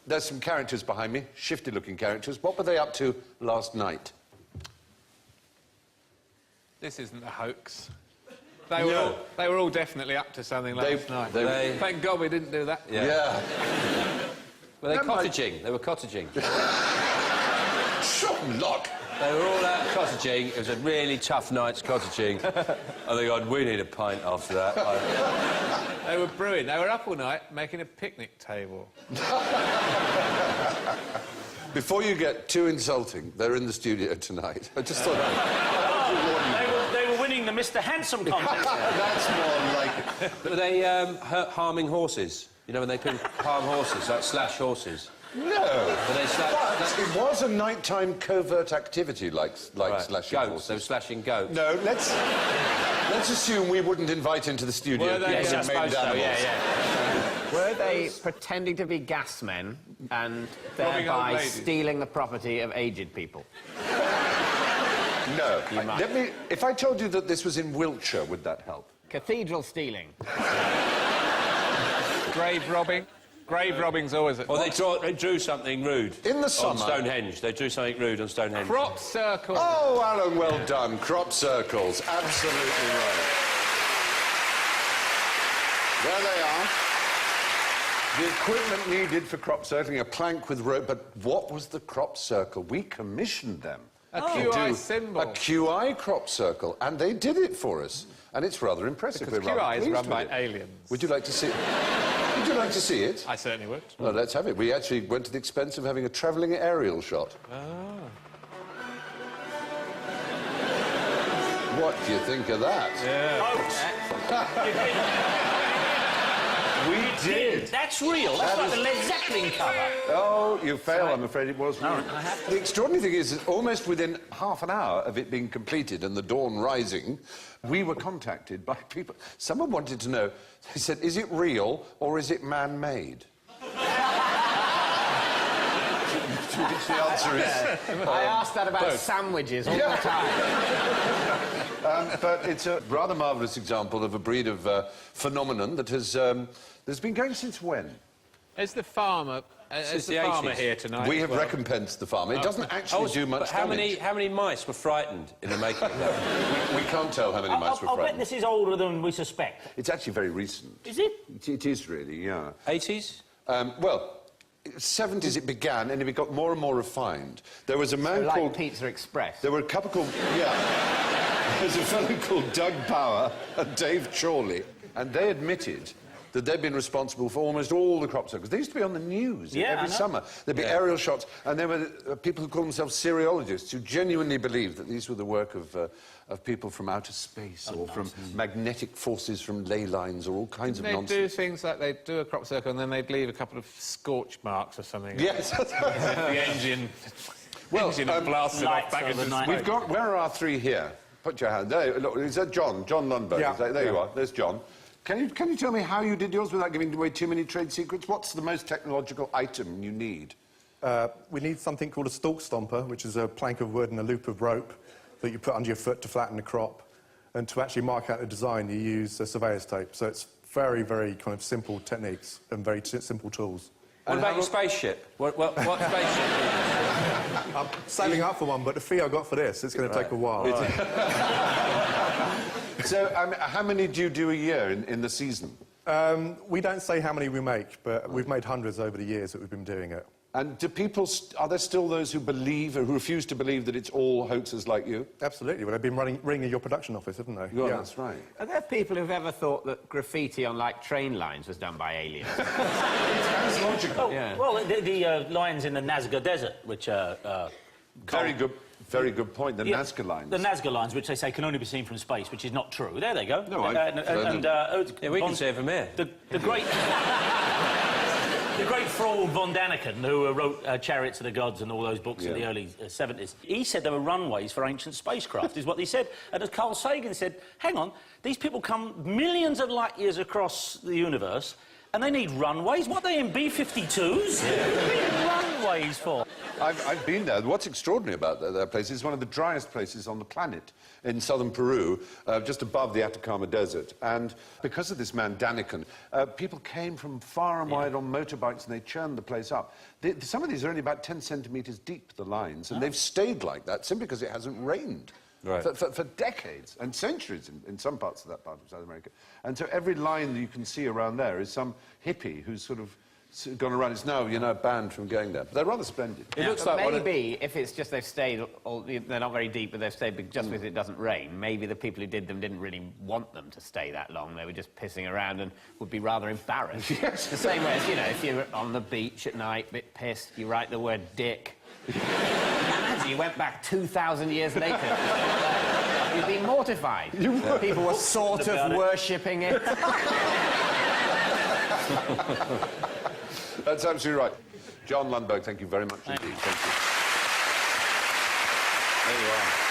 There's some characters behind me, shifty-looking characters. What were they up to last night? This isn't a hoax. They were all definitely up to something last night. Thank God we didn't do that. Yeah. Were they cottaging? They were cottaging. Shot and lock. They were all out cottaging. It was a really tough night's cottaging. I think we need a pint after that. They were brewing. They were up all night making a picnic table. Before you get too insulting, they're in the studio tonight. I just thought... They were winning the Mr. Handsome contest. That's more like it. Were they harming horses? You know, when they couldn't harm horses, like slash horses? No. But it was a nighttime covert activity, like slashing goats. horses. They were slashing goats. No, let's assume we wouldn't invite into the studio. Were they? Yes, I suppose so, yeah. Were they pretending to be gasmen and thereby stealing the property of aged people? No. If I told you that this was in Wiltshire, would that help? Cathedral stealing. Grave robbing. Grave robbing's always... Or they drew something rude. In the summer... On Stonehenge. They drew something rude on Stonehenge. Crop circles. Oh, Alan, well done. Crop circles. Absolutely right. There they are. The equipment needed for crop circling, a plank with rope. But what was the crop circle? We commissioned them. A QI symbol. A QI crop circle. And they did it for us. And it's rather impressive. Because QI is run by aliens. Would you like to see it? Would you like to see it? I certainly would. Well, let's have it. We actually went to the expense of having a travelling aerial shot. What do you think of that? We did. That's real. That's like the Led Zeppelin cover. Oh, you fail. I'm afraid it was real. The extraordinary thing is that almost within half an hour of it being completed and the dawn rising, we were contacted by people. Someone wanted to know, they said, is it real or is it man-made? Which the answer is... I asked that about sandwiches all the time. But it's a rather marvellous example of a breed of phenomenon that has that's been going since when? Is the farmer... Is the farmer here tonight? We have recompensed the farmer. It doesn't actually do much damage. How many mice were frightened in the making of that? we can't tell how many mice were I'll bet frightened. this is older than we suspect. It's actually very recent. Is it? It is really, yeah. 80s? Well... 70s it began, and it got more and more refined. There was a man called... Pizza Express. There were a couple called... Yeah. There's a fellow called Doug Power and Dave Chorley, and they admitted that they'd been responsible for almost all the crop circles. They used to be on the news every summer. There'd be aerial shots, and there were people who called themselves seriologists who genuinely believed that these were the work of people from outer space or from magnetic forces from ley lines or all kinds of nonsense. They'd do things like they'd do a crop circle and then they'd leave a couple of scorch marks or something. Yes. The engine... engine blasted off back into space. We've got... Where are our three here? Put your hand... There, look, is that John? John Lundberg. Yeah. There you are. There's John. Can you tell me how you did yours without giving away too many trade secrets? What's the most technological item you need? We need something called a stalk stomper, which is a plank of wood and a loop of rope that you put under your foot to flatten the crop. And to actually mark out the design, you use surveyor's tape. So it's very, very kind of simple techniques and very simple tools. What about your spaceship? What spaceship? I'm saving up for one, but the fee I got for this, it's going to take a while. So, how many do you do a year in the season? We don't say how many we make, but we've made hundreds over the years that we've been doing it. And do people... are there still those who believe, or who refuse to believe that it's all hoaxers like you? Absolutely. Well, they've been ringing your production office, haven't they? Yeah, that's right. Are there people who've ever thought that graffiti on, like, train lines was done by aliens? It's logical. Oh, yeah. Well, the lines in the Nazca Desert, which are... Very good point, the Nazca lines. The Nazca lines, which they say can only be seen from space, which is not true. There they go. No, we can see it from here. The great... The great Frol von Daniken, who wrote Chariots of the Gods and all those books in the early 70s, he said there were runways for ancient spacecraft, is what he said. And as Carl Sagan said, hang on, these people come millions of light years across the universe, And they need runways? What are they in, B-52s? Yeah. What do they need runways for? I've been there. What's extraordinary about that place is one of the driest places on the planet in southern Peru, just above the Atacama Desert. And because of this man, Daniken, people came from far and wide on motorbikes and they churned the place up. Some of these are only about 10 centimetres deep, the lines, and they've stayed like that simply because it hasn't rained. Right. For decades and centuries in some parts of that part of South America. And so every line that you can see around there is some hippie who's sort of gone around. It's now, banned from going there. But they're rather splendid. It looks like maybe if it's just they've stayed, they're not very deep, but they've stayed just because it doesn't rain, maybe the people who did them didn't really want them to stay that long. They were just pissing around and would be rather embarrassed. Yes. The same way as, if you're on the beach at night, a bit pissed, you write the word dick. Imagine you went back 2,000 years later. You'd be mortified. People were sort of worshipping it. That's absolutely right. John Lundberg, thank you very much indeed. Thank you. There you are.